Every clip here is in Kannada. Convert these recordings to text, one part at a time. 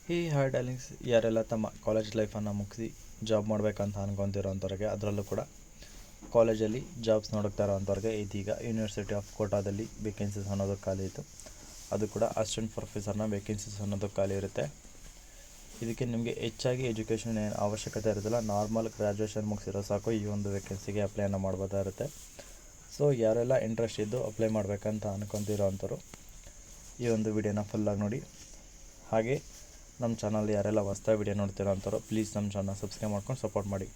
ಹಾಯ್ ಡಾರ್ಲಿಂಗ್ಸ್, ಯಾರೆಲ್ಲ ತಮ್ಮ ಕಾಲೇಜ್ ಲೈಫನ್ನು ಮುಗಿಸಿ ಜಾಬ್ ಮಾಡಬೇಕಂತ ಅಂದ್ಕೊತಿರೋಂಥವ್ರಿಗೆ, ಅದರಲ್ಲೂ ಕೂಡ ಕಾಲೇಜಲ್ಲಿ ಜಾಬ್ಸ್ ನೋಡ್ತಾ ಇರೋಂಥವ್ರಿಗೆ ಇದೀಗ ಯೂನಿವರ್ಸಿಟಿ ಆಫ್ ಕೋಟಾದಲ್ಲಿ ವೇಕೆನ್ಸೀಸ್ ಅನ್ನೋದು ಖಾಲಿ ಇತ್ತು. ಅದು ಕೂಡ ಅಸಿಸ್ಟೆಂಟ್ ಪ್ರೊಫೆಸರ್ನ ವೇಕೆನ್ಸೀಸ್ ಅನ್ನೋದು ಖಾಲಿ ಇರುತ್ತೆ. ಇದಕ್ಕೆ ನಿಮಗೆ ಹೆಚ್ಚಾಗಿ ಎಜುಕೇಷನ್ ಏನು ಅವಶ್ಯಕತೆ ಇರೋದಿಲ್ಲ. ನಾರ್ಮಲ್ ಗ್ರ್ಯಾಜುಯೇಷನ್ ಮುಗಿಸಿರೋ ಸಾಕು ಈ ಒಂದು ವೇಕೆನ್ಸಿಗೆ ಅಪ್ಲೈನ ಮಾಡ್ಬೋದಾಗಿರುತ್ತೆ. ಸೊ ಯಾರೆಲ್ಲ ಇಂಟ್ರೆಸ್ಟ್ ಇದ್ದು ಅಪ್ಲೈ ಮಾಡಬೇಕಂತ ಅಂದ್ಕೊತಿರೋ ಅಂಥವ್ರು ಈ ಒಂದು ವಿಡಿಯೋನ ಫುಲ್ಲಾಗಿ ನೋಡಿ. ಹಾಗೆ ನಮ್ಮ ಚಾನಲ್ ಯಾರೆಲ್ಲ ಹೊಸ್ದಾಗಿ ವಿಡಿಯೋ ನೋಡ್ತಿರೋ ಅಂಥವ್ರು ಪ್ಲೀಸ್ ನಮ್ಮ ಚಾನಲ್ ಸಬ್ಸ್ಕ್ರೈಬ್ ಮಾಡ್ಕೊಂಡು ಸಪೋರ್ಟ್ ಮಾಡಿ.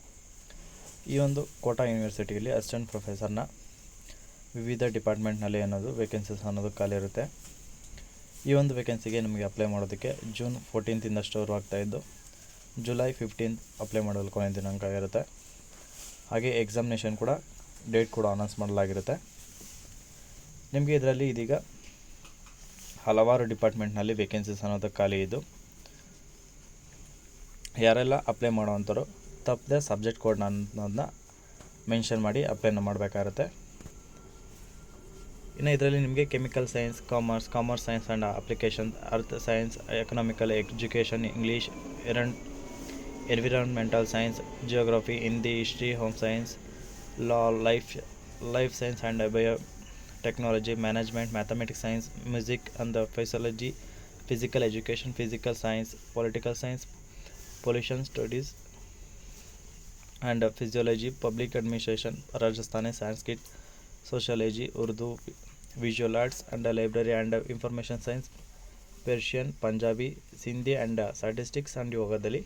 ಈ ಒಂದು ಕೋಟಾ ಯೂನಿವರ್ಸಿಟಿಯಲ್ಲಿ ಅಸಿಸ್ಟೆಂಟ್ ಪ್ರೊಫೆಸರ್ನ ವಿವಿಧ ಡಿಪಾರ್ಟ್ಮೆಂಟ್ನಲ್ಲಿ ಅನ್ನೋದು ವೇಕೆನ್ಸೀಸ್ ಅನ್ನೋದು ಖಾಲಿ ಇರುತ್ತೆ. ಈ ಒಂದು ವೇಕೆನ್ಸಿಗೆ ನಿಮಗೆ ಅಪ್ಲೈ ಮಾಡೋದಕ್ಕೆ ಜೂನ್ 14 ಸ್ಟೋರ್ ಆಗ್ತಾಯಿದ್ದು ಜುಲೈ 15 ಅಪ್ಲೈ ಮಾಡಲು ಕೊನೆಯ ದಿನಾಂಕ ಇರುತ್ತೆ. ಹಾಗೆ ಎಕ್ಸಾಮಿನೇಷನ್ ಕೂಡ ಡೇಟ್ ಕೂಡ ಅನೌನ್ಸ್ ಮಾಡಲಾಗಿರುತ್ತೆ. ನಿಮಗೆ ಇದರಲ್ಲಿ ಇದೀಗ ಹಲವಾರು ಡಿಪಾರ್ಟ್ಮೆಂಟ್ನಲ್ಲಿ ವೇಕೆನ್ಸೀಸ್ ಅನ್ನೋದು ಖಾಲಿ ಇದ್ದು, ಯಾರೆಲ್ಲ ಅಪ್ಲೈ ಮಾಡೋವಂಥವ್ರು ತಪ್ಪದೆ ಸಬ್ಜೆಕ್ಟ್ ಕೋಡ್ನ ಅನ್ನೋದನ್ನ ಮೆನ್ಷನ್ ಮಾಡಿ ಅಪ್ಲೈನ ಮಾಡಬೇಕಾಗುತ್ತೆ. ಇನ್ನು ಇದರಲ್ಲಿ ನಿಮಗೆ chemical science, commerce science and application, earth science, economical education, English, environmental science, geography, Hindi, history, home science, law, life science and bio technology, management, mathematics science, music and physiology, physical education, physical science, political science, pollution studies and physiology, public administration, Rajasthani, Sanskrit, sociology, Urdu, visual arts and library and information science, Persian, Punjabi, Sindhi and statistics and ಯೋಗದಲ್ಲಿ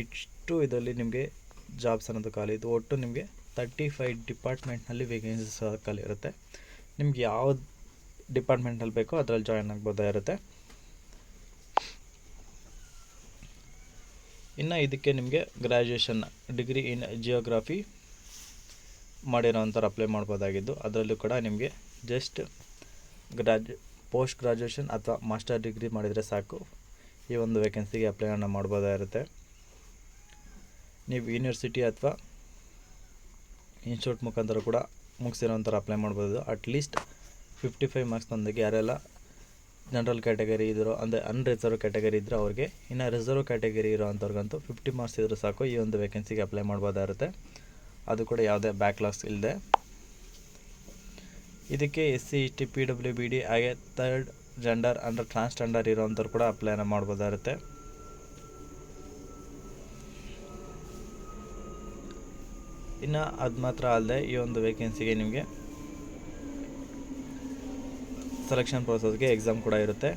ಇಷ್ಟು ಇದರಲ್ಲಿ ನಿಮಗೆ ಜಾಬ್ಸ್ ಅನ್ನೋದು ಖಾಲಿ ಇದು. ಒಟ್ಟು ನಿಮಗೆ 35 ಡಿಪಾರ್ಟ್ಮೆಂಟ್ನಲ್ಲಿ ವೇಕೆನ್ಸೀಸ್ ಖಾಲಿ ಇರುತ್ತೆ. ನಿಮ್ಗೆ ಯಾವ ಡಿಪಾರ್ಟ್ಮೆಂಟಲ್ಲಿ ಬೇಕೋ ಅದರಲ್ಲಿ ಜಾಯ್ನ್ ಆಗ್ಬೋದಾಗಿರುತ್ತೆ. ಇನ್ನು ಇದಕ್ಕೆ ನಿಮಗೆ ಗ್ರ್ಯಾಜುಯೇಷನ್ ಡಿಗ್ರಿ ಇನ್ ಜಿಯೋಗ್ರಫಿ ಮಾಡಿರೋವಂಥವ್ರು ಅಪ್ಲೈ ಮಾಡ್ಬೋದಾಗಿದ್ದು, ಅದರಲ್ಲೂ ಕೂಡ ನಿಮಗೆ ಜಸ್ಟ್ ಪೋಸ್ಟ್ ಗ್ರ್ಯಾಜುಯೇಷನ್ ಅಥವಾ ಮಾಸ್ಟರ್ ಡಿಗ್ರಿ ಮಾಡಿದರೆ ಸಾಕು ಈ ಒಂದು ವೇಕೆನ್ಸಿಗೆ ಅಪ್ಲೈನ ಮಾಡ್ಬೋದಾಗಿರುತ್ತೆ. ನೀವು ಯೂನಿವರ್ಸಿಟಿ ಅಥವಾ ಇನ್ಸ್ಟಿಟ್ಯೂಟ್ ಮುಖಾಂತರ ಕೂಡ ಮುಗಿಸಿರೋಂಥವ್ರು ಅಪ್ಲೈ ಮಾಡ್ಬೋದು. ಅಟ್ಲೀಸ್ಟ್ 55 ಮಾರ್ಕ್ಸ್ ತಂದಾಗೆ ಯಾರೆಲ್ಲ ಜನರಲ್ ಕ್ಯಾಟಗರಿ ಇದ್ದರು, ಅಂದರೆ ಅನ್ರಿಸರ್ವ್ ಕ್ಯಾಟಗರಿ ಇದ್ದರೆ ಅವ್ರಿಗೆ, ಇನ್ನು ರಿಸರ್ವ್ ಕ್ಯಾಟಗರಿ ಇರೋ ಅಂಥವ್ರಿಗಂತೂ 50 ಮಾರ್ಕ್ಸ್ ಇದ್ದರೂ ಸಾಕು ಈ ಒಂದು ವೇಕೆನ್ಸಿಗೆ ಅಪ್ಲೈ ಮಾಡ್ಬೋದಾಗಿರುತ್ತೆ. ಅದು ಕೂಡ ಯಾವುದೇ ಬ್ಯಾಕ್ಲಾಗ್ಸ್ ಇಲ್ಲದೆ. ಇದಕ್ಕೆ SC ST PWBD ಹಾಗೆ ಥರ್ಡ್ ಜೆಂಡರ್ ಅಂದರೆ ಟ್ರಾನ್ಸ್ಜೆಂಡರ್ ಇರೋವಂಥವ್ರು ಕೂಡ ಅಪ್ಲೈನ ಮಾಡ್ಬೋದಾಗಿರುತ್ತೆ. ಇನ್ನು ಅದು ಮಾತ್ರ ಅಲ್ಲದೆ ಈ ಒಂದು ವೇಕೆನ್ಸಿಗೆ ನಿಮಗೆ ಸೆಲೆಕ್ಷನ್ ಪ್ರೋಸೆಸ್ಗೆ ಎಕ್ಸಾಮ್ ಕೂಡ ಇರುತ್ತೆ.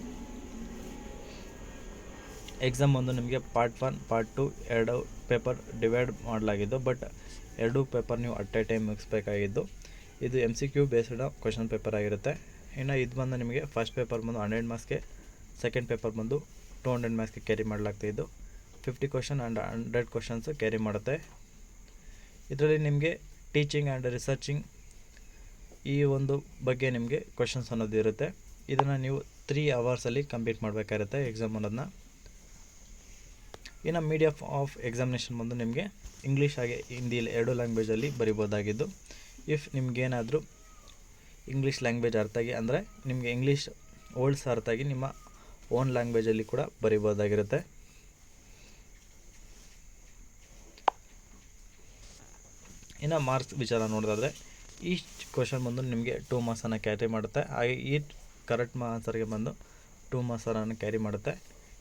ಎಕ್ಸಾಮ್ ಒಂದು ನಿಮಗೆ ಪಾರ್ಟ್ 1 ಪಾರ್ಟ್ 2 2 ಪೇಪರ್ ಡಿವೈಡ್ ಮಾಡಲಾಗಿದ್ದು, ಬಟ್ 2 ಪೇಪರ್ ನೀವು ಅಟ್ ಎ ಟೈಮ್ ಮುಗಿಸ್ಬೇಕಾಗಿದ್ದು. ಇದು MCQ ಬೇಸ್ಡ್ ಕ್ವಶನ್ ಪೇಪರ್ ಆಗಿರುತ್ತೆ. ಇನ್ನು ಇದು ಬಂದು ನಿಮಗೆ ಫಸ್ಟ್ ಪೇಪರ್ ಬಂದು 100 ಮಾರ್ಕ್ಸ್ಗೆ, ಸೆಕೆಂಡ್ ಪೇಪರ್ ಬಂದು 200 ಮಾರ್ಕ್ಸ್ಗೆ ಕ್ಯಾರಿ ಮಾಡಲಾಗ್ತಾಯಿದ್ದು. 50 ಕ್ವಶನ್ ಆ್ಯಂಡ್ 100 ಕ್ವಶನ್ಸ್ ಕ್ಯಾರಿ ಮಾಡುತ್ತೆ. ಇದರಲ್ಲಿ ನಿಮಗೆ ಟೀಚಿಂಗ್ ಆ್ಯಂಡ್ ರಿಸರ್ಚಿಂಗ್ ಈ ಒಂದು ಬಗ್ಗೆ ನಿಮಗೆ ಕ್ವಶನ್ಸ್ ಅನ್ನೋದು ಇರುತ್ತೆ. ಇದನ್ನು ನೀವು 3 ಅವರ್ಸಲ್ಲಿ ಕಂಪ್ಲೀಟ್ ಮಾಡಬೇಕಾಗಿರುತ್ತೆ ಎಕ್ಸಾಮ್ ಅನ್ನೋದನ್ನ. ಇನ್ನು ಮೀಡಿಯಮ್ ಆಫ್ ಎಕ್ಸಾಮಿನೇಷನ್ ಬಂದು ನಿಮಗೆ ಇಂಗ್ಲೀಷ್ ಹಾಗೆ ಹಿಂದಿಯಲ್ಲಿ 2 ಲ್ಯಾಂಗ್ವೇಜಲ್ಲಿ ಬರಿಬೋದಾಗಿದ್ದು, ಇಫ್ ನಿಮಗೇನಾದರೂ ಇಂಗ್ಲೀಷ್ ಲ್ಯಾಂಗ್ವೇಜ್ ಅರ್ಥ ಆಗಿ, ಅಂದರೆ ನಿಮಗೆ ಇಂಗ್ಲೀಷ್ ವರ್ಡ್ಸ್ ಅರ್ಥ ಆಗಿ ನಿಮ್ಮ ಓನ್ ಲ್ಯಾಂಗ್ವೇಜಲ್ಲಿ ಕೂಡ ಬರಿಬೋದಾಗಿರುತ್ತೆ. ಇನ್ನು ಮಾರ್ಕ್ಸ್ ವಿಚಾರ ನೋಡೋದಾದರೆ ಈಚ್ ಕ್ವಶನ್ ಬಂದು ನಿಮಗೆ 2 ಮಾರ್ಕ್ಸನ್ನು ಕ್ಯಾರಿ ಮಾಡುತ್ತೆ. ಹಾಗೆ ಈ ಕರೆಕ್ಟ್ ಆನ್ಸರ್ಗೆ ಬಂದು 2 ಮಾರ್ಕ್ಸನ್ನು ಕ್ಯಾರಿ ಮಾಡುತ್ತೆ.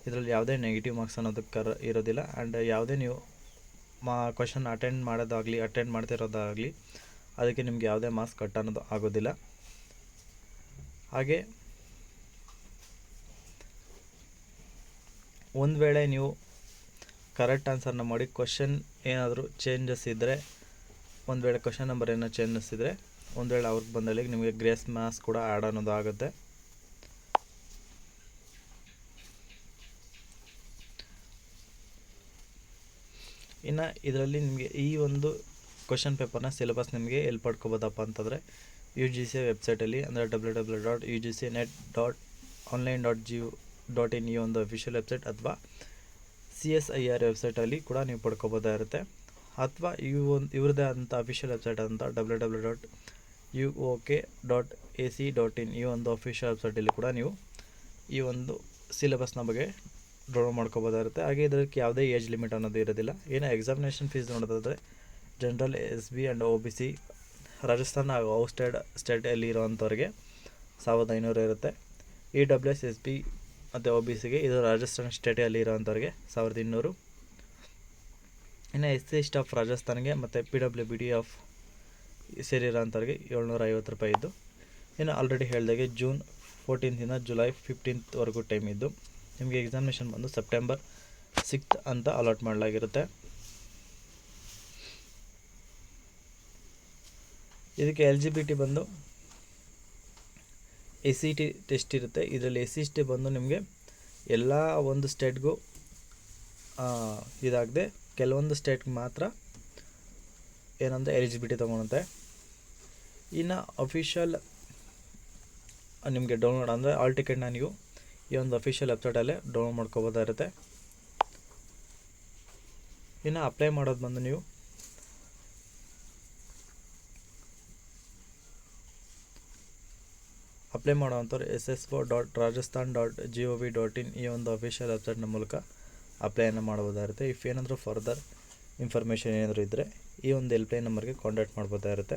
ಇದರಲ್ಲಿ ಯಾವುದೇ ನೆಗೆಟಿವ್ ಮಾರ್ಕ್ಸ್ ಅನ್ನೋದು ಇರೋದಿಲ್ಲ. ಆ್ಯಂಡ್ ಯಾವುದೇ ನೀವು ಕ್ವಶನ್ ಅಟೆಂಡ್ ಮಾಡ್ತಿರೋದಾಗಲಿ ಅದಕ್ಕೆ ನಿಮಗೆ ಯಾವುದೇ ಮಾರ್ಕ್ಸ್ ಕಟ್ ಅನ್ನೋದು ಆಗೋದಿಲ್ಲ. ಹಾಗೆ ಒಂದು ವೇಳೆ ನೀವು ಕರೆಕ್ಟ್ ಆನ್ಸರ್ನ ಮಾಡಿ ಕ್ವಶನ್ ಏನಾದರೂ ಚೇಂಜಸ್ ಇದ್ದರೆ, ಒಂದು ವೇಳೆ ಕ್ವಶನ್ ನಂಬರ್ ಏನೋ ಚೇಂಜಸ್ ಇದ್ದರೆ, ಒಂದು ವೇಳೆ ಅವ್ರಿಗೆ ಬಂದಲ್ಲಿ ನಿಮಗೆ ಗ್ರೇಸ್ ಮಾರ್ಕ್ಸ್ ಕೂಡ ಆ್ಯಡ್ ಅನ್ನೋದು ಆಗುತ್ತೆ. ಇನ್ನು ಇದರಲ್ಲಿ ನಿಮಗೆ ಈ ಒಂದು ಕ್ವಶನ್ ಪೇಪರ್ನ ಸಿಲೆಬಸ್ ನಿಮಗೆ ಎಲ್ಲಿ ಪಡ್ಕೋಬೋದಪ್ಪ ಅಂತಂದರೆ UGC ವೆಬ್ಸೈಟಲ್ಲಿ, ಅಂದರೆ www.ugcnet.online.gov.in ಈ ಒಂದು ಅಫಿಷಿಯಲ್ ವೆಬ್ಸೈಟ್, ಅಥವಾ CSIR ವೆಬ್ಸೈಟಲ್ಲಿ ಕೂಡ ನೀವು ಪಡ್ಕೋಬೋದಾಗಿರುತ್ತೆ. ಅಥವಾ ಇವ್ರದ್ದೇ ಆದಂಥ ಅಫಿಷಿಯಲ್ ವೆಬ್ಸೈಟ್ ಅಂತ www.uok.ac.in ಈ ಒಂದು ಅಫಿಷಿಯಲ್ ವೆಬ್ಸೈಟಲ್ಲಿ ಕೂಡ ನೀವು ಈ ಒಂದು ಸಿಲೆಬಸ್ನ ಬಗ್ಗೆ ಡೌನ್ಲೋಡ್ ಮಾಡ್ಕೋಬೋದಾಗಿರುತ್ತೆ. ಹಾಗೆ ಇದಕ್ಕೆ ಯಾವುದೇ ಏಜ್ ಲಿಮಿಟ್ ಅನ್ನೋದು ಇರೋದಿಲ್ಲ. ಏನು ಎಕ್ಸಾಮಿನೇಷನ್ ಫೀಸ್ ನೋಡೋದಾದರೆ general, SB and OBC, Rajasthan ಹಾಗೂ ಸ್ಟೇಟಲ್ಲಿ ಇರೋವಂಥವ್ರಿಗೆ 1500 ಇರುತ್ತೆ. EWS, SB ಮತ್ತು OBCಗೆ, ಇದು ರಾಜಸ್ಥಾನ ಸ್ಟೇಟಲ್ಲಿ ಇರೋವಂಥವ್ರಿಗೆ 1200. ಇನ್ನು SC ಆಫ್ ರಾಜಸ್ಥಾನ್ಗೆ ಮತ್ತು PWBD ಆಫ್ ಸೇರಿರೋಂಥವ್ರಿಗೆ 750 ರೂಪಾಯಿ ಇದ್ದು. ಇನ್ನು ಆಲ್ರೆಡಿ ಹೇಳಿದಾಗೆ ಜೂನ್ 14 ಜುಲೈ 15ವರೆಗೂ ಟೈಮ್ ಇದ್ದು, ನಿಮಗೆ ಎಕ್ಸಾಮಿನೇಷನ್ ಬಂದು ಸೆಪ್ಟೆಂಬರ್ 6 ಅಂತ ಅಲಾಟ್ ಮಾಡಲಾಗಿರುತ್ತೆ. ಇದಕ್ಕೆ ಎಲಿಜಿಬಿಲಿಟಿ ಬಂದು SCT ಟೆಸ್ಟ್ ಇರುತ್ತೆ. ಇದರಲ್ಲಿ SCT ಬಂದು ನಿಮಗೆ ಎಲ್ಲ ಒಂದು ಸ್ಟೇಟ್ಗೂ ಇದಾಗದೆ ಕೆಲವೊಂದು ಸ್ಟೇಟ್ಗೆ ಮಾತ್ರ ಏನಂದರೆ ಎಲಿಜಿಬಿಲಿಟಿ ತೊಗೊಳುತ್ತೆ. ಇನ್ನು ಅಫಿಷಿಯಲ್ ನಿಮಗೆ ಡೌನ್ಲೋಡ್ ಅಂದರೆ ಆಲ್ ಟಿಕೆಟ್ನ ನೀವು ಈ ಒಂದು ಅಫಿಷಿಯಲ್ ವೆಬ್ಸೈಟಲ್ಲೇ ಡೌನ್ಲೋಡ್ ಮಾಡ್ಕೋಬೋದಾಗಿರುತ್ತೆ. ಇನ್ನು ಅಪ್ಲೈ ಮಾಡೋದು ಬಂದು ನೀವು ಅಪ್ಲೈ ಮಾಡೋವಂಥವ್ರು sso.rajasthan.gov.in ಈ ಒಂದು ಅಫಿಷಿಯಲ್ ವೆಬ್ಸೈಟ್ನ ಮೂಲಕ ಅಪ್ಲೈಯನ್ನು ಮಾಡ್ಬೋದಾಗಿರುತ್ತೆ. ಇಫ್ ಏನಾದರೂ ಫರ್ದರ್ ಇನ್ಫಾರ್ಮೇಷನ್ ಏನಾದರೂ ಇದ್ದರೆ ಈ ಒಂದು ಹೆಲ್ಪ್ಲೈನ್ ನಂಬರ್ಗೆ ಕಾಂಟ್ಯಾಕ್ಟ್ ಮಾಡ್ಬೋದಾಗಿರುತ್ತೆ.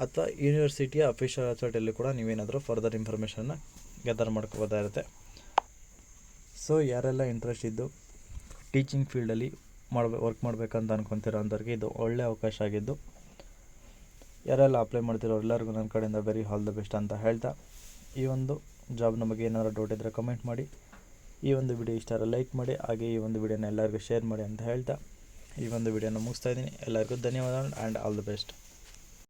ಅಥವಾ ಯೂನಿವರ್ಸಿಟಿಯ ಅಫಿಷಿಯಲ್ ವೆಬ್ಸೈಟಲ್ಲಿ ಕೂಡ ನೀವೇನಾದರೂ ಫರ್ದರ್ ಇನ್ಫಾರ್ಮೇಷನ್ನ ಗ್ಯಾದರ್ ಮಾಡ್ಕೋಬೋದಾಗಿರುತ್ತೆ. ಸೊ ಯಾರೆಲ್ಲ ಇಂಟ್ರೆಸ್ಟ್ ಇದ್ದು ಟೀಚಿಂಗ್ ಫೀಲ್ಡಲ್ಲಿ ವರ್ಕ್ ಮಾಡಬೇಕಂತ ಅನ್ಕೊತಿರೋ ಅಂಥವ್ರಿಗೆ ಇದು ಒಳ್ಳೆಯ ಅವಕಾಶ ಆಗಿದ್ದು, ಯಾರೆಲ್ಲ ಅಪ್ಲೈ ಮಾಡ್ತಿರೋ ಎಲ್ಲರಿಗೂ ನನ್ನ ಕಡೆಯಿಂದ ವೆರಿ ಆಲ್ ದ ಬೆಸ್ಟ್ ಅಂತ ಹೇಳ್ತಾ, ಈ ಒಂದು ಜಾಬ್ನ ಬಗ್ಗೆ ಏನಾದರೂ ಡೌಟ್ ಇದ್ದರೆ ಕಮೆಂಟ್ ಮಾಡಿ, ಈ ಒಂದು ವಿಡಿಯೋ ಇಷ್ಟ ಆದರೆ ಲೈಕ್ ಮಾಡಿ, ಹಾಗೆ ಈ ಒಂದು ವಿಡಿಯೋನ ಎಲ್ಲರಿಗೂ ಶೇರ್ ಮಾಡಿ ಅಂತ ಹೇಳ್ತಾ ಈ ಒಂದು ವಿಡಿಯೋನ ಮುಗಿಸ್ತಾ ಇದ್ದೀನಿ. ಎಲ್ಲರಿಗೂ ಧನ್ಯವಾದ ಆ್ಯಂಡ್ ಆಲ್ ದ ಬೆಸ್ಟ್.